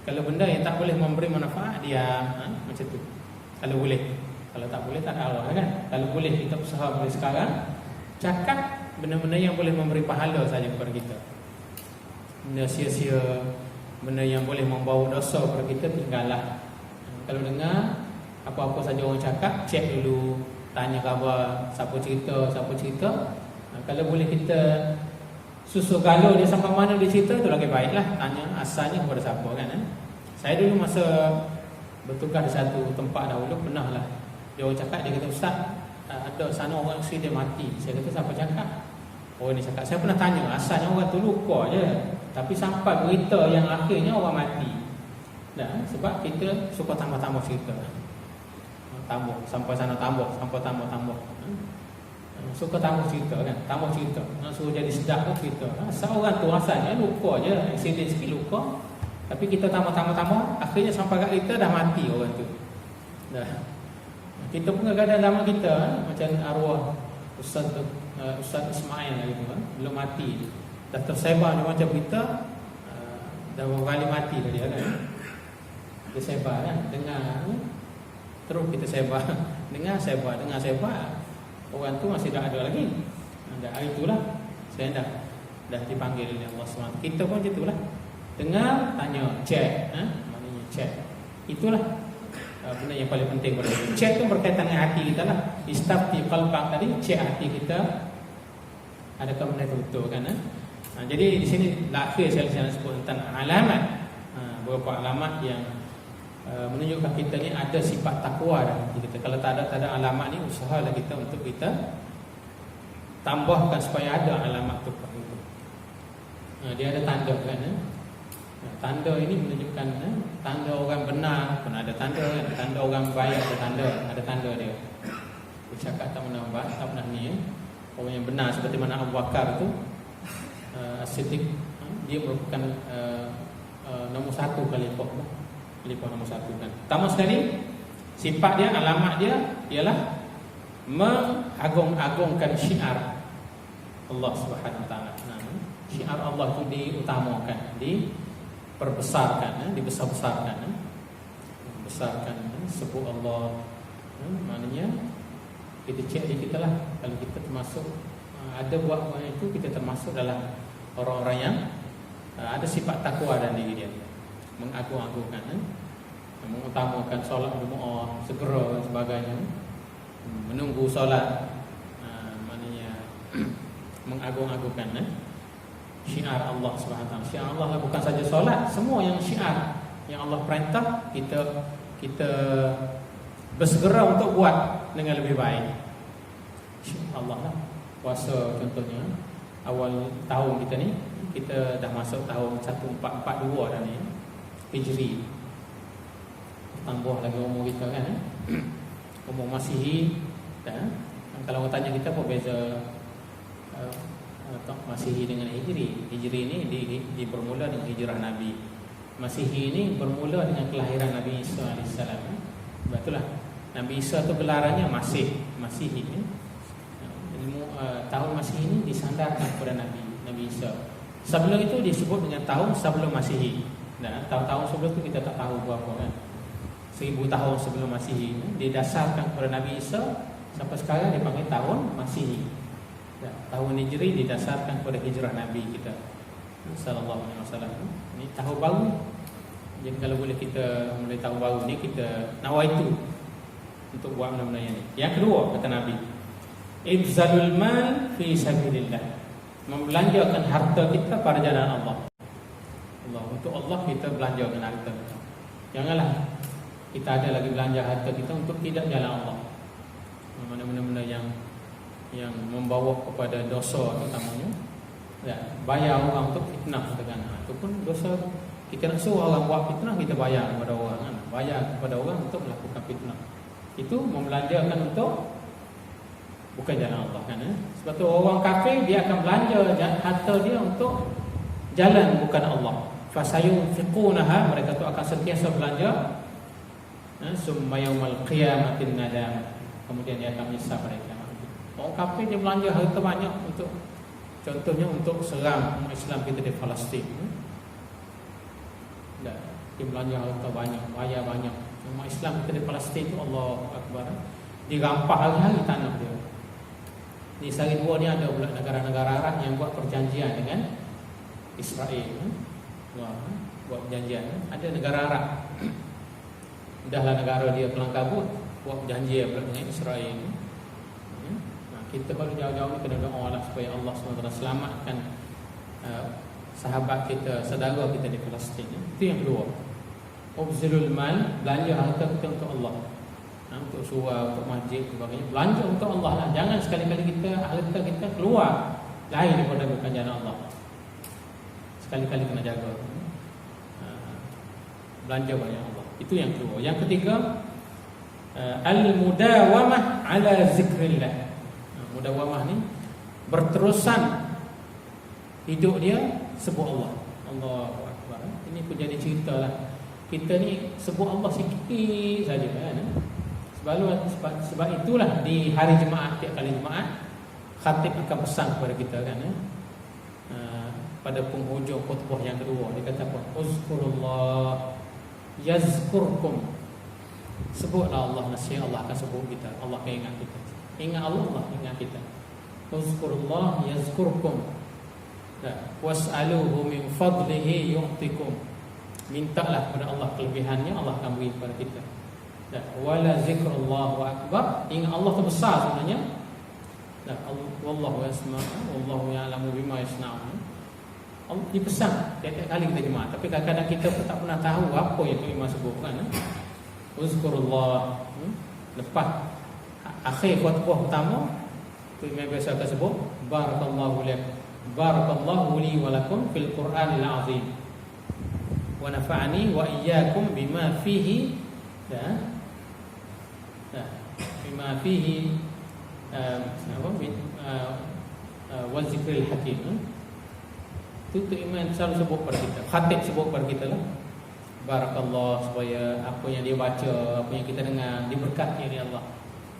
Kalau benda yang tak boleh memberi manfaat, diam, macam tu. Kalau boleh. Kalau tak boleh, tak ada Allah kan. Kalau boleh, kita usaha mulai sekarang cakap benda-benda yang boleh memberi pahala saja kepada kita. Benda sia-sia, benda yang boleh membawa dosa kepada kita, tinggallah. Kalau dengar apa-apa saja orang cakap, cek dulu, tanya khabar, siapa cerita. Kalau boleh kita susu galau dia sampai mana dia cerita, itu lagi baiklah. Tanya asalnya kepada siapa kan. Saya dulu masa bertugas di satu tempat dahulu, pernah lah dia orang cakap, dia kata, Ustaz, ada sana orang isteri dia mati. Saya kata, siapa cakap? Orang ni cakap, saya pernah tanya, asalnya orang tu luka je, tapi sampai berita yang akhirnya orang mati. Sebab kita suka tambah-tambah cerita. Tambah, sampai sana tambah, sampai tambah. Suka tambah cerita kan, tambah cerita. Suruh jadi sedap pun cerita. Seorang tu asalnya luka je, aksiden sikit luka, tapi kita tambah, akhirnya sampai kat kita dah mati orang tu. Kita pun kadang-kadang dalam kita, macam arwah Ustaz Ismail gitu, belum mati, dah tersebar macam berita, dah beberapa kali mati dah dia kan. Dia sebar kan, dengar, terus kita sebar, dengar sebar, orang tu masih tak ada lagi. Hari itulah saya dah dipanggil oleh Allah SWT. Kita pun macam itulah, dengar, tanya, check, maknanya check. Itulah benda yang paling penting pada kita. Check tu berkaitan dengan hati kita lah. Istafti qalbak tadi, check hati kita, adakah benda itu betul kan? Jadi di sini akhir saya sebut tentang alamat, beberapa alamat yang menunjukkan kita ni ada sifat takwa dalam hati kita. Kalau tak ada alamat ni, usahalah kita untuk kita tambahkan supaya ada alamat tu. Dia ada tanda kan? Tanda ini menunjukkan tanda orang benar pun ada tanda kan? Tanda orang baik ada tanda dia. Bercakap tak pernah ni orang yang benar seperti mana Abu Bakar tu, As-Siddiq, dia merupakan nombor satu khalifah nombor satu kan. Pertama sekali, sifat dia, alamat dia ialah mengagung-agungkan syiar Allah Subhanahu Wa Taala. Syiar Allah itu diutamakan, diperbesarkan, dibesar-besarkan, besarkan, sebut Allah. Maknanya kita cek diri kita lah, kalau kita termasuk ada buat itu, kita termasuk dalam orang-orang yang ada sifat takwa dalam diri dia, mengagung-agungkan, mengutamakan solat berjemaah segera dan sebagainya, menunggu solat, maknanya mengagung-agungkan syiar Allah Subhanahu Wa Taala. Syiar Allah bukan saja solat, semua yang syiar yang Allah perintah kita bersegera untuk buat dengan lebih baik. Allah lah. Puasa contohnya, awal tahun kita ni, kita dah masuk tahun 1442 dah ni, Hijri. Tambah lagi umur kita kan, umur Masihi dah. Kalau orang tanya kita apa beza Masihi dengan Hijri? Hijri ni bermula dengan hijrah Nabi. Masihi ni bermula dengan kelahiran Nabi Isa AS. Sebab itulah Nabi Isa tu gelarannya Masihi ni. Tahun Masihi ini disandarkan kepada Nabi Isa. Sebelum itu disebut dengan tahun sebelum Masihi. Dan tahun-tahun sebelum itu kita tak tahu berapa kan. 1000 tahun sebelum Masihi didasarkan kepada Nabi Isa, sampai sekarang dipanggil tahun Masihi. Tahun Hijri didasarkan kepada hijrah Nabi kita sallallahu alaihi wasallam. Ini tahun baru. Jadi kalau boleh kita mulai tahun baru ni, kita nawaitu untuk buat benda-benda yang ni. Yang kedua kata Nabi, ibzalul mal fi sabilillah, membelanjakan harta kita pada jalan Allah. Untuk Allah kita belanjakan harta kita. Janganlah kita ada lagi belanja harta kita untuk tidak jalan Allah. Mana-mana yang membawa kepada dosa utamanya, bayar orang untuk fitnah katakan. Itu pun dosa. Kita nak suruh orang buat fitnah, kita bayar kepada orang kan? Bayar kepada orang untuk melakukan fitnah. Itu membelanjakan untuk bukan jalan Allah kan. Sebab tu orang kafir dia akan belanja harta dia untuk jalan bukan Allah. Fasayunfiqunaha, mereka tu akan sentiasa belanja. Summa yaumal qiyamatin nadam, kemudian dia akan menyesal mereka. Orang kafir dia belanja harta banyak untuk, contohnya untuk serang umat Islam kita di Palestin. Dia belanja harta banyak, bayar banyak. Umat Islam kita di Palestin tu, Allahu Akbar, dirampah hari-hari tanah dia. Di sehari dua ni ada pula negara-negara Arab yang buat perjanjian dengan Israel. Buat perjanjian. Ada negara Arab, dahlah negara dia kelang kabut, buat perjanjian pula dengan Israel. Kita baru jauh-jauh ni kena doa lah supaya Allah SWT selamatkan sahabat kita, saudara kita di Palestin. Itu yang kedua. Ubzilul mal, belanja harta kita untuk Allah, untuk surau, untuk masjid, sebagainya. Belanja untuk Allah lah. Jangan sekali-kali kita harta kita keluar lain daripada bukan jalan Allah. Sekali-kali kena jaga. Belanja banyak Allah. Itu yang kedua. Yang ketiga, al-mudawamah ala zikrillah. Mudawamah ni berterusan hidup dia sebut Allah. Allahu Akbar. Ini pun jadi cerita lah. Kita ni sebut Allah sikit saja kan. Sebab itulah di hari Jumaat, tiap kali Jumaat, khatib akan pesan kepada kita kan. Pada penghujung khutbah yang kedua, dia kata apa? Uzkurullah yazkurkum. Sebutlah Allah, nasihat Allah akan sebut kita. Allah akan ingat kita. Ingat Allah, Allah ingat kita. Uzkurullah yazkurkum. Was'aluhu min fadlihi yu'tikum. Mintalah kepada Allah kelebihannya, Allah akan beri kepada kita. Wala zikrullahu akbar. Ingat Allah tu besar sebenarnya. Wallahu yasma'u wallahu ya'lamu bima yasna'un. Allah dipesan tiap-tiap kali kita Jumaat. Tapi kadang-kadang kita pun tak pernah tahu apa yang Imam sebutkan. Uzkurullah. Lepas akhir khutbah pertama, tu Imam biasa akan sebut barakallahu lak. Barakallahu li wa lakum fil Qur'anil azim. Wa nafa'ani wa iyyakum bima fihi bima fihi wa zikril hakim. Itu Imam selalu sebut pada kita. Khatib sebut pada kita lah. Barakallah, supaya apa yang dia baca, apa yang kita dengar diberkati oleh Allah.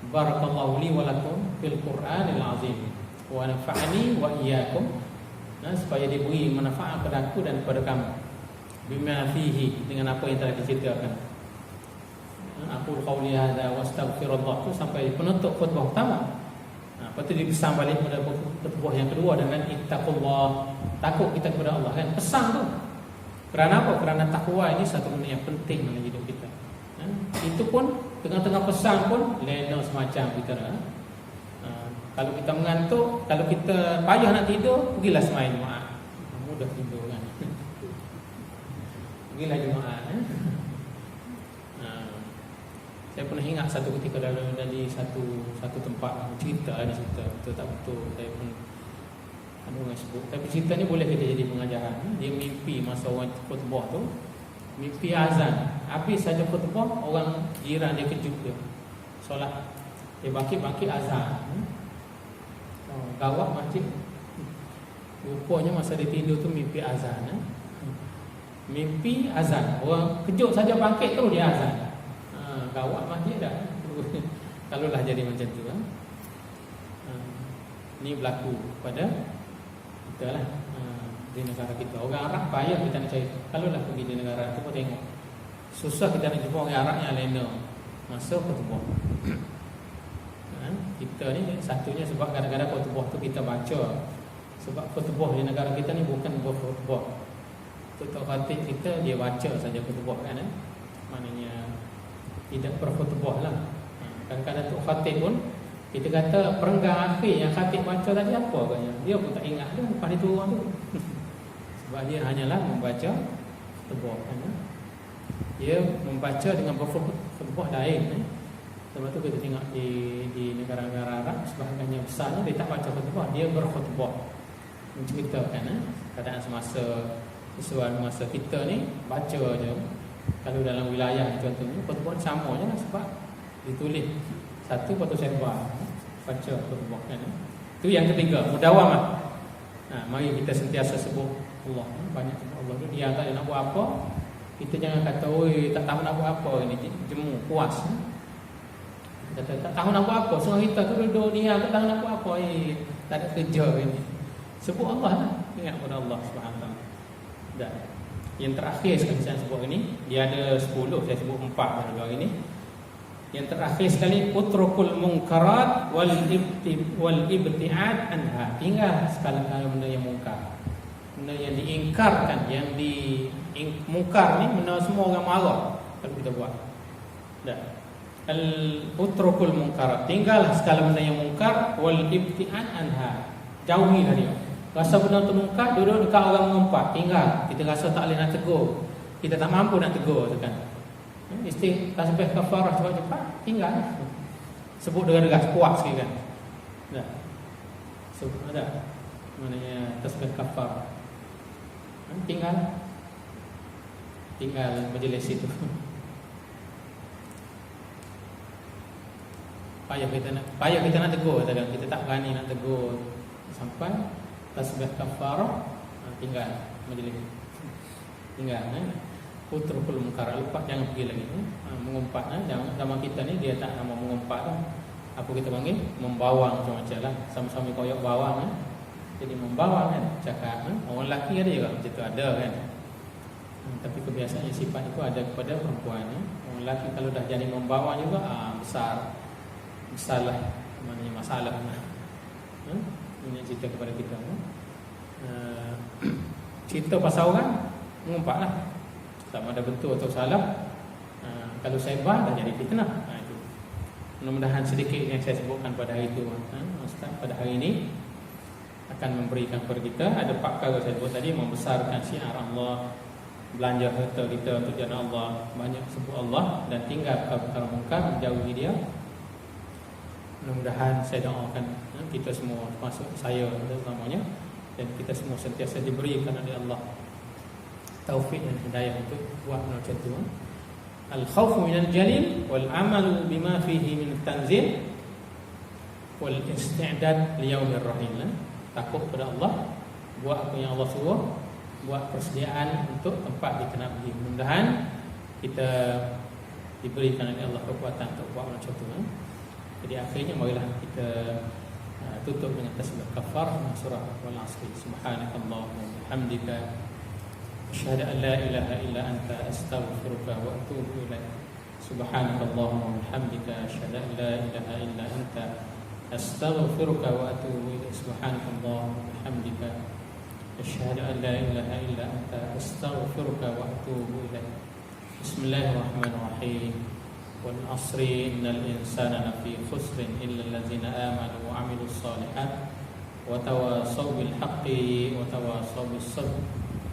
Barakallahu li wa lakum fil Qur'anil azim. Wa nafa'ani wa iyyakum. Supaya diberi manfaat kepada aku dan kepada kamu. Bima fihi, dengan apa yang telah diceritakan. Aku qauli hadza wa astaghfirullah, tu sampai penutup khutbah pertama. Lepas tu dipesan balik pada khutbah yang kedua dengan ittaqullah, takut kita kepada Allah kan. Pesan tu. Kerana apa? Kerana takwa ini satu benda yang penting dalam hidup kita. Itu pun tengah-tengah pesan pun lena semacam kita dah. Kalau kita mengantuk, kalau kita payah nak tidur, pergilah semain Jumaat. Mudah tidur kan. Pergilah Jumaat. Saya pernah ingat satu ketika dari satu tempat cerita ada cerita betul tak betul saya pun orang sebut. Tapi cerita ni boleh kita jadi pengajaran. Dia mimpi masa orang khutbah tu, mimpi azan. Habis saja khutbah, orang jiran dia kejut dia. Solat. Dia bangkit azan. Gawat masjid. Rupanya masa dia tidur tu mimpi azan. Mimpi azan. Orang kejut saja bangkit tu dia azan. Gawat masjid dah. Kalaulah jadi macam tu ni berlaku pada kita lah di negara kita. Orang Arab payah kita nak cari. Kalaulah pergi di negara tu pun tengok susah kita nak jumpa orang Arab yang lena masa khutbah. Kita ni satunya sebab kadang-kadang khutbah tu kita baca. Sebab khutbah di negara kita ni bukan berkhutbah. Tutup khatib kita dia baca saja khutbah kan. Maknanya tidak berkhutbah lah. Kadang-kadang tu khatib pun kita kata perenggan akhir yang khatib baca tadi apa agaknya. Dia pun tak ingat dah lepas itu orang tu. Sebab dia hanyalah membaca khutbah kan. Dia membaca dengan berkhutbah lain. Sebab tu kita tengok di negara-negara Arab sebahagiannya besarnya dia tak baca khutbah, dia berkhutbah. Menceritakan keadaan semasa sesuai masa kita ni baca je. Kalau dalam wilayah contohnya khutbah sama je lah sebab ditulis satu lepas tu sebar baca khutbah kan. Itu yang ketiga, mudawamah. Mari kita sentiasa sebut Allah. Banyak sebut Allah tu. Dia tak nak buat apa, kita jangan kata oi tak tahu nak buat apa ni, jemu puas. Kata tak tahu nak buat apa, semua kita tu duduk dia tak tahu nak buat apa, tak ada kerja ini. Sebut Allah lah, ingat pada Allah Subhanahu Wa Taala. Dan yang terakhir sekali saya sebut ini, dia ada 10, saya sebut 4 pada hari ini. Yang terakhir sekali, utrukul munkarat wal ibti'ad anha. Tinggal sekali-kali benda yang mungkar, benda yang diingkarkan, yang mungkar ni benda semua orang marah kalau kita buat. Dah. Utrukul munkarat, tinggallah segala benda yang mungkar, wal ibti'ad anha. Jauhilah dia. Rasa benda tu mungkar, duduk dekat orang mengumpat, tinggal. Kita rasa tak boleh nak tegur, kita tak mampu nak tegur tu kan. Tasbih kafarah cepat-cepat, tinggal. Sebut dengan deras, kuat sikit kan. Dah. Sebut ada. maknanya tasbih kafar. Tinggal majlis itu. Payah kita nak tegur, katakan kita tak berani nak tegur sampai tasbih kafarah, tinggal majlis. Tinggal putrul munkar, lepas jangan pergi lagi. Mengumpat, jangan sama kita ni dia tak nama mengumpat dah. Apa kita panggil? Membawang macam-macam lah. Sama-sama koyok bawang Jadi membawang kan, cakap orang lelaki ada juga macam tu, ada kan. Tapi kebiasaannya sifat itu ada kepada perempuan. Orang lelaki kalau dah jadi membawang juga, besarlah maknanya masalah. Ini cerita kepada kita. Cerita pasal orang, mengumpatlah. Sama ada betul atau salah. Kalau sebar dah jadi fitnah. Itu. Mudah-mudahan sedikit yang saya sebutkan pada hari itu, Ustaz, pada hari ini akan memberikan kepada kita. Ada 4 perkara saya sebut tadi, membesarkan syiar Allah, belanja harta kita untuk jalan Allah, banyak sebut Allah, dan tinggal perkara mungkar, menjauhi dia. Mudah-mudahan saya doakan kita semua, termasuk saya terutamanya, dan kita semua sentiasa diberikan oleh Allah taufik dan hidayah untuk buat macam tu. Al-khawfu minal jalil wal amalu bima fihi min tanzil wal isti'dad li yaumir rahim. Takut pada Allah, buat apa yang Allah suruh, buat persediaan untuk tempat kita nak pergi. Mudah-mudahan kita diberikan oleh Allah kekuatan untuk buat macam tu. Jadi akhirnya marilah kita tutup dengan tasbih kafarah surah Wal 'Asr. Subhanakallahumma wa bihamdika asyhadu an la ilaha illa anta astaghfiruka wa atubu ilaik. Subhanakallahumma wa bihamdika asyhadu an la ilaha illa anta astaghfiruka wa atubu ilaik. Subhanakallahumma wa bihamdika asyhadu an la ilaha illa anta astaghfiruka wa atubu ilaik. Bismillahirrahmanirrahim. Wal 'asri innal insana lafi khusrin illa allazina amanu wa 'amilus shalihat wa tawasaw bil haqqi wa tawasaw bis sabr.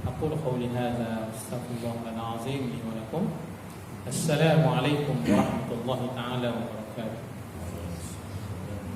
Aqulu qawli hadza astaghfirullahal azim li wa lakum. Assalamu alaikum warahmatullahi taala wabarakatuh.